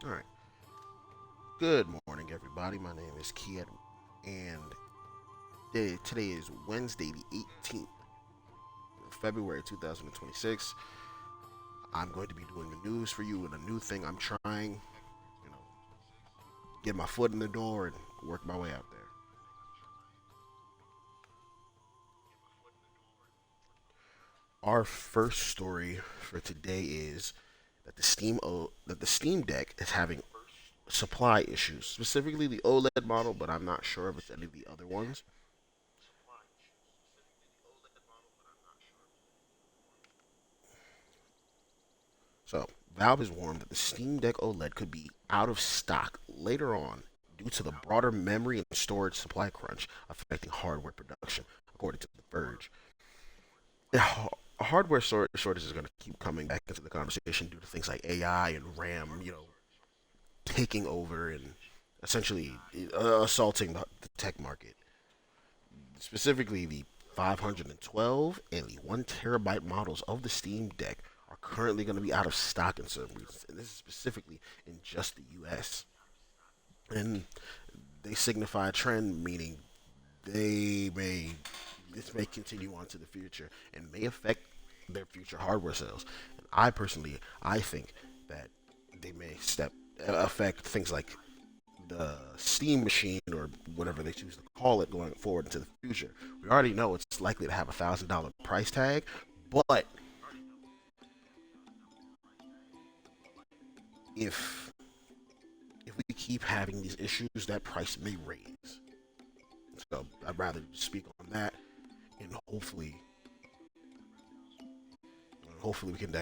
All right. Good morning, everybody. My name is Kiet, and today is Wednesday, the 18th of February, 2026. I'm going to be doing the news for you, and a new thing I'm trying, you know, get my foot in the door and work my way out there. Our first story for today is that the Steam Deck is having supply issues, specifically the OLED model, but I'm not sure if it's any of the other ones. So, Valve has warned that the Steam Deck OLED could be out of stock later on due to the broader memory and storage supply crunch affecting hardware production, according to The Verge. Hardware shortage is going to keep coming back into the conversation due to things like AI and RAM, taking over and essentially assaulting the tech market. Specifically, the 512 and the 1 terabyte models of the Steam Deck are currently going to be out of stock in some regions, and this is specifically in just the U.S. And they signify a trend, meaning they may this may continue on to the future and may affect their future hardware sales. And I think that they may affect things like the Steam machine or whatever they choose to call it going forward into the future. We already know it's likely to have $1,000 price tag, but if if we keep having these issues, that price may raise. So I'd rather speak on that, and hopefully we can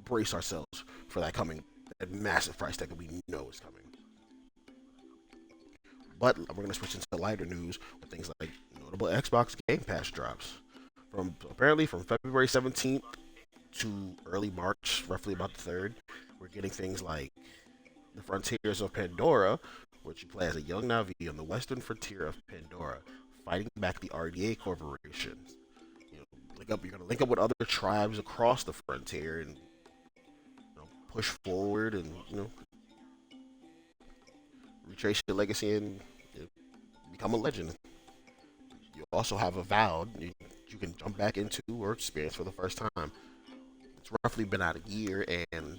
brace ourselves for that massive price tag that we know is coming. But we're going to switch into lighter news with things like notable Xbox Game Pass drops. From February 17th to early March, roughly about the 3rd, we're getting things like the Frontiers of Pandora, which you play as a young Navi on the western frontier of Pandora, fighting back the RDA Corporation. You're going to link up with other tribes across the frontier and push forward and retrace your legacy and become a legend. You also have Avowed. You can jump back into or experience for the first time. It's roughly been out a year, and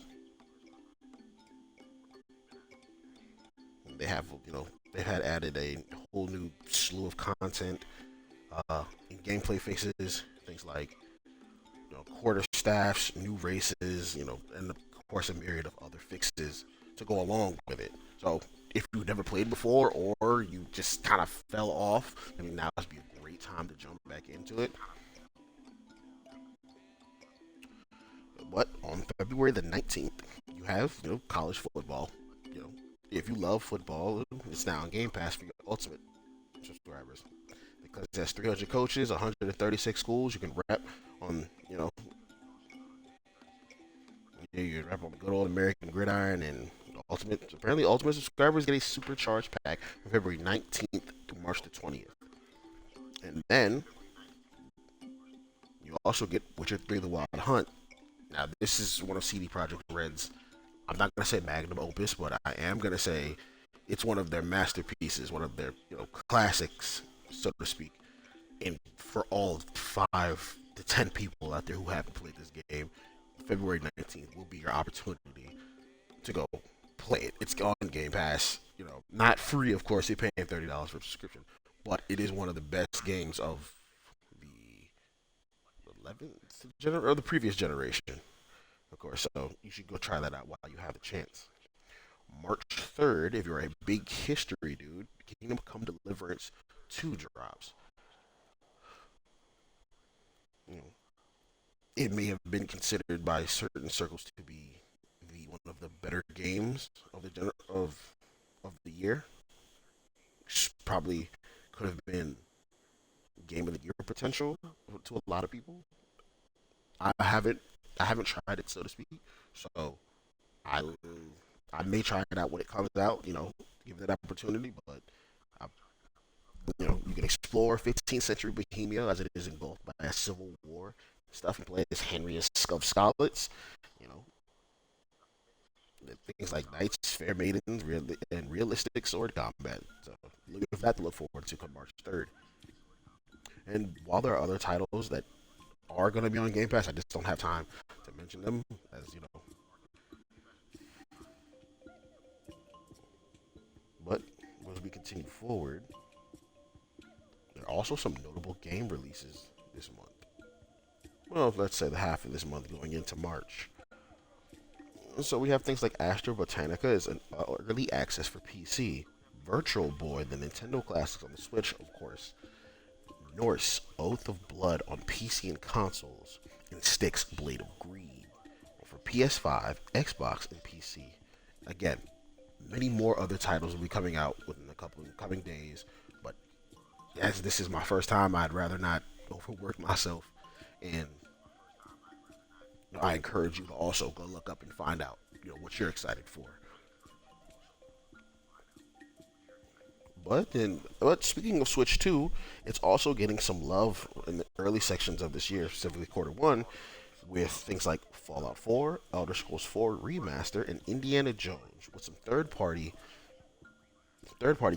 they have they had added a whole new slew of content, in gameplay faces, things like quarter staffs, new races, and of course a myriad of other fixes to go along with it. So if you've never played before or you just kind of fell off, I mean now would be a great time to jump back into it. But on February the 19th, you have college football. You know, if you love football, it's now on Game Pass for your Ultimate subscribers because it has 300 coaches, 136 schools. You can rep on you can rep on the good old American Gridiron and Ultimate. Apparently, Ultimate subscribers get a supercharged pack from February 19th to March the 20th, and then you also get Witcher 3: The Wild Hunt. Now, this is one of CD Projekt Red's, I'm not gonna say magnum opus, but I am gonna say it's one of their masterpieces, one of their classics, so to speak. And for all 5 to 10 people out there who haven't played this game, February 19th will be your opportunity to go play it. It's on Game Pass, not free, of course. You're paying $30 for a subscription, but it is one of the best games of the 11th or the previous generation, of course. So you should go try that out while you have the chance. March 3rd, if you're a big history dude, Kingdom Come Deliverance 2 drops. You know, it may have been considered by certain circles to be one of the better games of the year. Probably could have been game of the year potential to a lot of people. I haven't I haven't tried it, so to speak. So I I may try it out when it comes out. Give it an opportunity. But I, you can explore 15th century Bohemia as it is engulfed by a civil war stuff and play as Henry of Scarlets. You know, things like knights, fair maidens, and realistic sword combat. So look at that to look forward to come March 3rd. And while there are other titles that are going to be on Game Pass, I just don't have time to mention them. As you know, but as we continue forward, there are also some notable game releases this month. Well, let's say the half of this month going into March. So we have things like Astro Botanica is an early access for PC. Virtual Boy, the Nintendo classics on the Switch, of course. Norse Oath of Blood on PC and consoles, and Styx Blade of Greed for PS5, Xbox, and PC. Again, many more other titles will be coming out within a couple of coming days, but as this is my first time, I'd rather not overwork myself, and I encourage you to also go look up and find out, what you're excited for. But speaking of Switch 2, it's also getting some love in the early sections of this year, specifically quarter one, with things like Fallout 4, Elder Scrolls 4 Remaster, and Indiana Jones, with some third party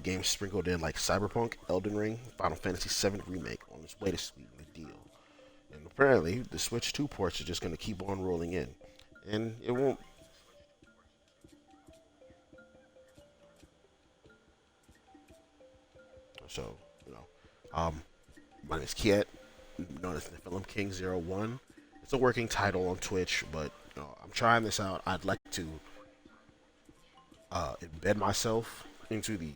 games sprinkled in like Cyberpunk, Elden Ring, Final Fantasy VII Remake on its way to sweeten the deal. And apparently, the Switch 2 ports are just going to keep on rolling in, and it won't. So, um, my name is Kiet, known as the Film King 01. It's a working title on Twitch, but I'm trying this out. I'd like to embed myself into the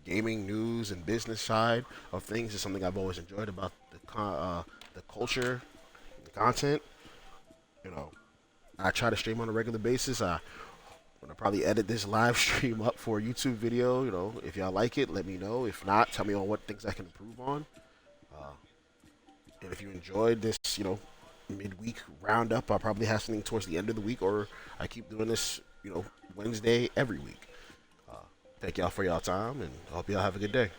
gaming news and business side of things. It's something I've always enjoyed about the culture, the content. You know, I try to stream on a regular basis. I'm gonna probably edit this live stream up for a YouTube video. If y'all like it, let me know. If not, tell me on what things I can improve on. Uh, and if you enjoyed this, midweek roundup, I'll probably have something towards the end of the week, or I keep doing this, Wednesday every week. Uh, Thank y'all for y'all time, and I hope y'all have a good day.